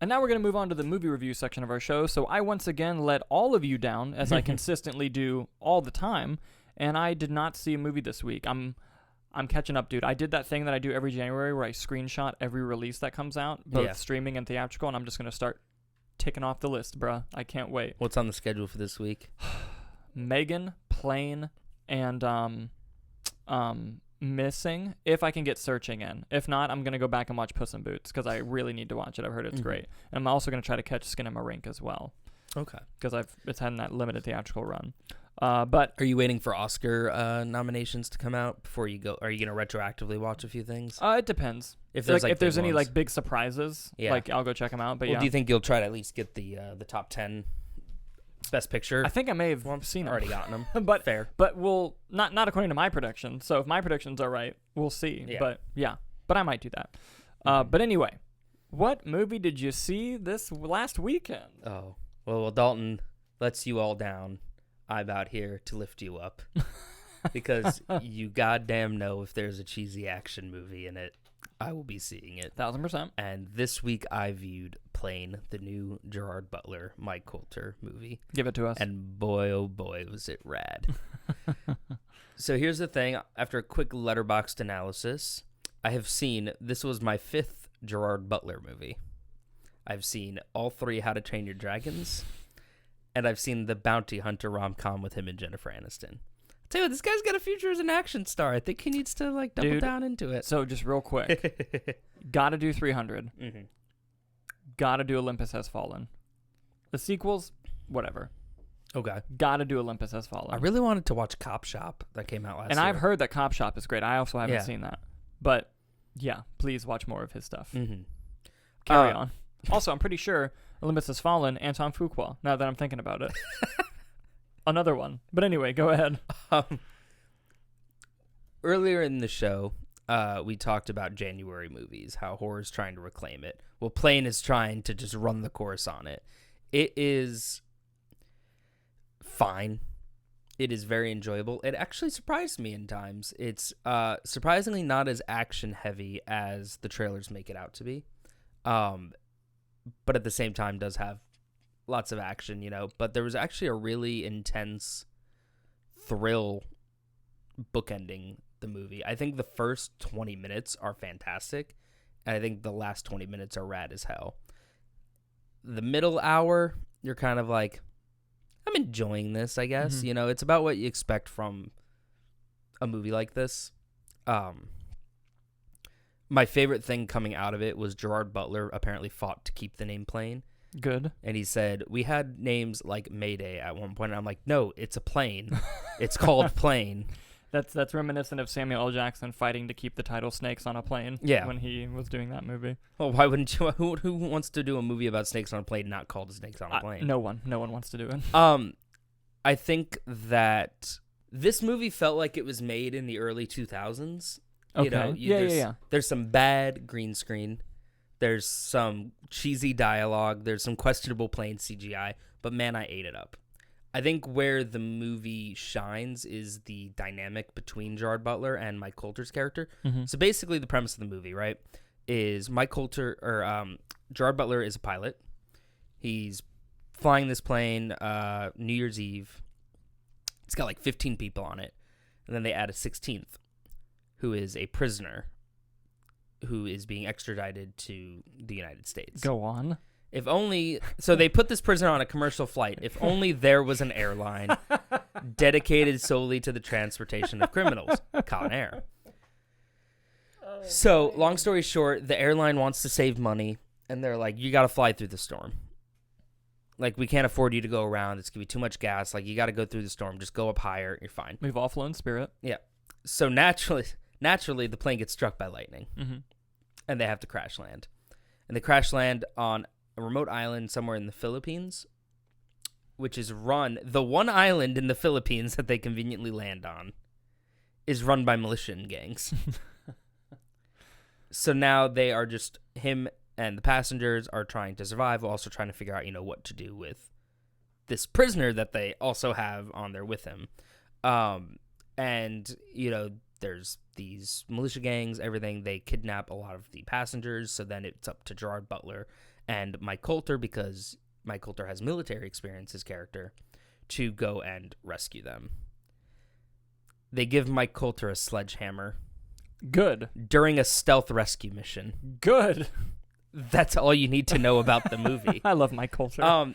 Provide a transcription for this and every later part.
And now we're going to move on to the movie review section of our show. So I once again let all of you down, as I consistently do all the time, and I did not see a movie this week. I'm catching up, dude. I did that thing that I do every January where I screenshot every release that comes out, both streaming and theatrical, and I'm just going to start ticking off the list, bruh. I can't wait. What's on the schedule for this week? Megan, Plane, and Missing, if I can get Searching in. If not, I'm going to go back and watch Puss in Boots, because I really need to watch it. I've heard it's great. And I'm also going to try to catch Skin in My Rink as well. Okay. Because it's had that limited theatrical run. But are you waiting for Oscar nominations to come out before you go? Are you going to retroactively watch a few things? It depends. If there's any like big surprises, like I'll go check them out. But do you think you'll try to at least get the top 10 Best Picture? I think I may have seen them. Already gotten them. But fair. But we'll not according to my prediction. So if my predictions are right, we'll see. Yeah. But I might do that. But anyway, what movie did you see this last weekend? Oh, well, Dalton lets you all down. I'm out here to lift you up. Because you goddamn know if there's a cheesy action movie in it, I will be seeing it. 1000%. And this week I viewed Plane, the new Gerard Butler, Mike Colter movie. Give it to us. And boy, oh boy, was it rad. So here's the thing. After a quick Letterboxd analysis, I have seen, this was my 5th Gerard Butler movie. I've seen all 3 How to Train Your Dragons, and I've seen the Bounty Hunter rom-com with him and Jennifer Aniston. Tell you what, this guy's got a future as an action star. I think he needs to double down into it. So just real quick, gotta do 300. Mm-hmm. Gotta do Olympus Has Fallen. The sequels, whatever. Okay. Gotta do Olympus Has Fallen. I really wanted to watch Cop Shop that came out last year. And I've heard that Cop Shop is great. I also haven't seen that. But yeah, please watch more of his stuff. Mm-hmm. Carry on. Also, I'm pretty sure Olympus Has Fallen, Anton Fuqua, now that I'm thinking about it. Another one. But anyway, go ahead. Earlier in the show, we talked about January movies, how horror's trying to reclaim it. Well, Plane is trying to just run the course on it. It is fine. It is very enjoyable. It actually surprised me in times. It's surprisingly not as action-heavy as the trailers make it out to be. But at the same time does have lots of action, But there was actually a really intense thrill bookending the movie. I think the first 20 minutes are fantastic, and I think the last 20 minutes are rad as hell. The middle hour, you're kind of like, I'm enjoying this, I guess. Mm-hmm. It's about what you expect from a movie like this. My favorite thing coming out of it was Gerard Butler apparently fought to keep the name Plane. Good. And he said, we had names like Mayday at one point. And I'm like, no, it's a plane. It's called Plane. That's reminiscent of Samuel L. Jackson fighting to keep the title Snakes on a Plane. Yeah. When he was doing that movie. Well, why wouldn't you? Who wants to do a movie about snakes on a plane not called Snakes on a Plane? No one wants to do it. I think that this movie felt like it was made in the early 2000s. Okay. Yeah. There's some bad green screen. There's some cheesy dialogue. There's some questionable plain CGI. But man, I ate it up. I think where the movie shines is the dynamic between Gerard Butler and Mike Colter's character. Mm-hmm. So basically the premise of the movie, right, is Gerard Butler is a pilot. He's flying this plane New Year's Eve. It's got like 15 people on it. And then they add a 16th, who is a prisoner who is being extradited to the United States. Go on. If only... So they put this prisoner on a commercial flight. If only there was an airline dedicated solely to the transportation of criminals. Con Air. So, long story short, the airline wants to save money, and they're like, you got to fly through the storm. Like, we can't afford you to go around. It's going to be too much gas. Like, you got to go through the storm. Just go up higher. You're fine. We've all flown Spirit. Yeah. So, naturally, the plane gets struck by lightning, and they have to crash land. And they crash land on a remote island somewhere in the Philippines, which is the one island in the Philippines that they conveniently land on is run by militia gangs. So now they are just, him and the passengers are trying to survive, also trying to figure out, what to do with this prisoner that they also have on there with him. And, there's these militia gangs, everything. They kidnap a lot of the passengers, so then it's up to Gerard Butler and Mike Colter, because Mike Colter has military experience, his character, to go and rescue them. They give Mike Colter a sledgehammer. Good. During a stealth rescue mission. Good. That's all you need to know about the movie. I love Mike Colter.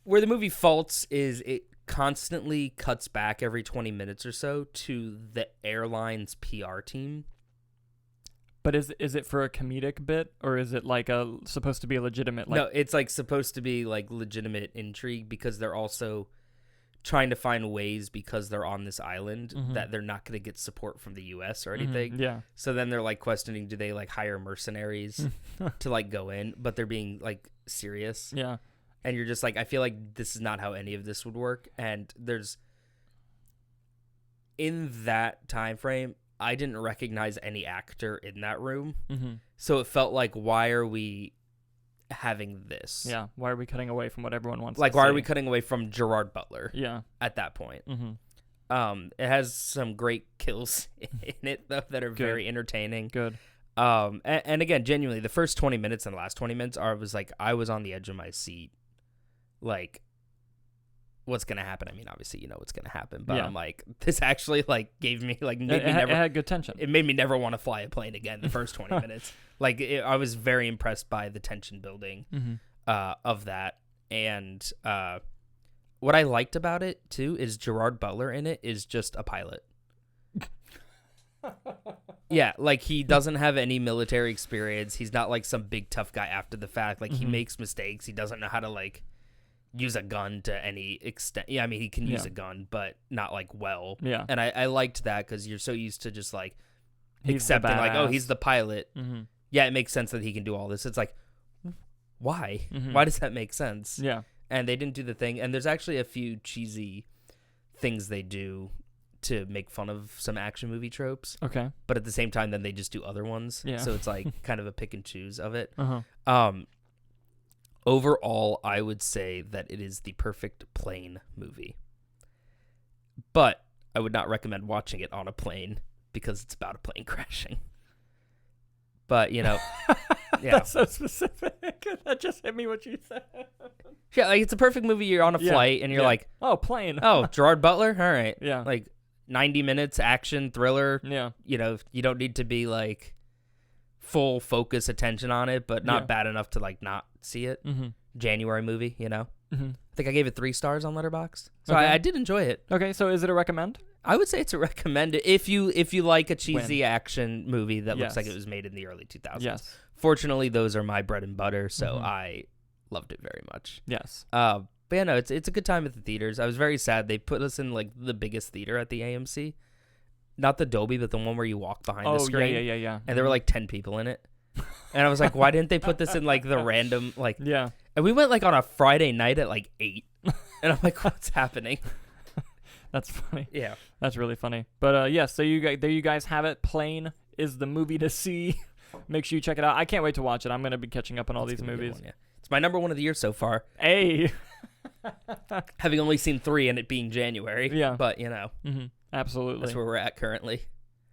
Where the movie faults is it constantly cuts back every 20 minutes or so to the airline's PR team. But is it for a comedic bit, or is it like supposed to be a legitimate? No, it's like supposed to be like legitimate intrigue, because they're also trying to find ways, because they're on this island, that they're not going to get support from the U.S. or anything. Yeah. So then they're like questioning, do they like hire mercenaries to like go in? But they're being like serious. Yeah. And you're just like, I feel like this is not how any of this would work. And there's, in that time frame, I didn't recognize any actor in that room. So it felt like, why are we having this? Yeah. Why are we cutting away from what everyone wants? Like, to why see? are we cutting away from Gerard Butler? Yeah. At that point. It has some great kills in it, though, that are very entertaining. Good. And again, genuinely, the first 20 minutes and the last 20 minutes, I was on the edge of my seat. Like, what's gonna happen? I mean, obviously, you know what's gonna happen, but I'm like, this actually like gave me like It had good tension. It made me never want to fly a plane again. The first 20 minutes, like I was very impressed by the tension building of that, and what I liked about it too is Gerard Butler in it is just a pilot. Yeah, like he doesn't have any military experience. He's not like some big tough guy after the fact. Like he makes mistakes. He doesn't know how to like use a gun to any extent. Yeah, I mean, he can use a gun, but not like well. Yeah. And I liked that, because you're so used to just like He's accepting like, oh, he's the pilot. Yeah, it makes sense that he can do all this. It's like, why? Why does that make sense? Yeah. And they didn't do the thing. And there's actually a few cheesy things they do to make fun of some action movie tropes. Okay. But at the same time, then they just do other ones. Yeah. So it's like kind of a pick and choose of it. Overall, I would say that it is the perfect plane movie. But I would not recommend watching it on a plane, because it's about a plane crashing. But, you know, yeah. That's so specific. That just hit me what you said. Yeah, like it's a perfect movie. You're on a flight and you're like, oh, plane. Oh, Gerard Butler? All right. Yeah. Like 90 minutes, action, thriller. Yeah. You know, you don't need to be like full focus attention on it, but not bad enough to like not see it. January movie, you know. I think I gave it 3 stars on Letterboxd, so Okay. I did enjoy it. Okay, so is it a recommend? I would say it's a recommend if you like a cheesy action movie that looks like it was made in the early 2000s. Yes. Fortunately, those are my bread and butter, so I loved it very much. Yes. But yeah, no, it's a good time at the theaters. I was very sad they put us in like the biggest theater at the AMC, not the Dolby, but the one where you walk behind the screen. Yeah. And there were like 10 people in it, and I was like, why didn't they put this in like the random like? Yeah. And we went like on a Friday night at like 8, and I'm like, what's happening? That's funny. Yeah, that's really funny. But yes, so there you guys have it. Plane is the movie to see. Make sure you check it out. I can't wait to watch it. I'm gonna be catching up on all these movies. One, yeah. It's my number 1 of the year so far. Hey. Having only seen 3 and it being January. Yeah. But, you know. Absolutely. That's where we're at currently.